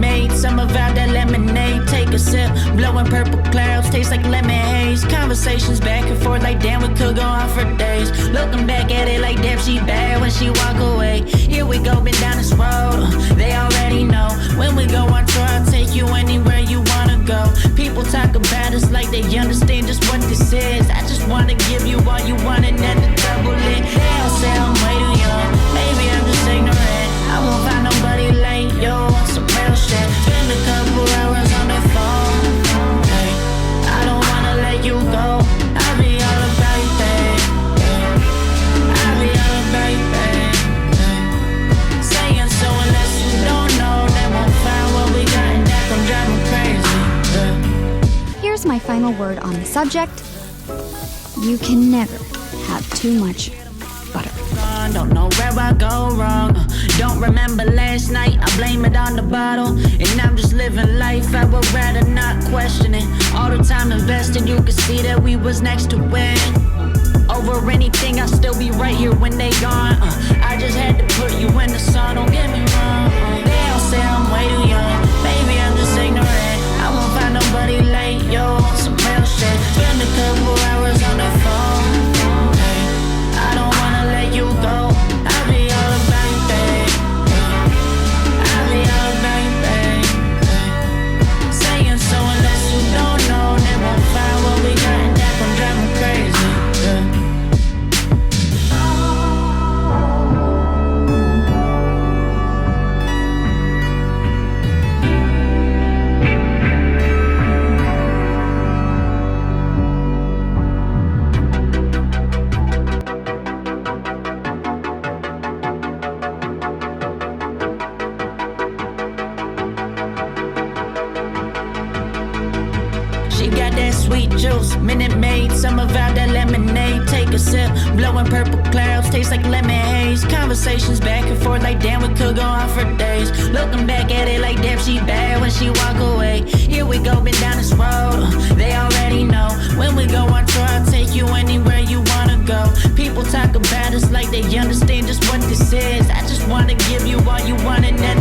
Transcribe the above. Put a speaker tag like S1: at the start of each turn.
S1: Made some of out that lemonade. Take a sip, blowing purple clouds, taste like lemon haze. Conversations back and forth like damn, we could go on for days. Looking back at it like damn, she bad when she walk away. Here we go, been down this road, they already know. When we go on tour, I'll take you anywhere you wanna go. People talk about us like they understand just what this is. I just wanna give you all you want and then the double it. They all say I'm way too young, maybe I'm just ignorant. I won't find nobody like you on some real shit. Spend a couple hours on the phone, hey. I don't wanna let you go, I'll be all about you, babe, yeah. I'll be all about you, babe, yeah. Saying so unless you don't know, they won't find what we got and that gon' drive me crazy, yeah.
S2: Here's my final word on the subject. You can never have too much butter.
S1: Don't know where I go wrong, don't remember last night, I blame it on the bottle. And I'm just living life, I would rather not question it. All the time invested, you could see that we was next to win. Over anything, I'll still be right here when they gone. I just had to put you in the sun, don't get me wrong. They all say I'm way too young, maybe I'm just ignorant. I won't find nobody like you on some real shit. Spend a couple hours on the phone, hey. I don't wanna let you go, I'll be all about you, babe, yeah. I'll be all about you, babe, yeah. Saying so unless you don't know, they won't find what we got and that gon' drive me crazy, yeah. She got that sweet juice, Minute Maid, some of out that lemonade. Take a sip, blowing purple clouds, taste like lemon haze. Conversations back and forth like damn, we could go on for days. Looking back at it like damn, she bad when she walk away. Here we go, been down this road, they already know. When we go on tour, I'll take you anywhere you wanna go. People talk about us like they understand just what this is. I just wanna give you all you want and then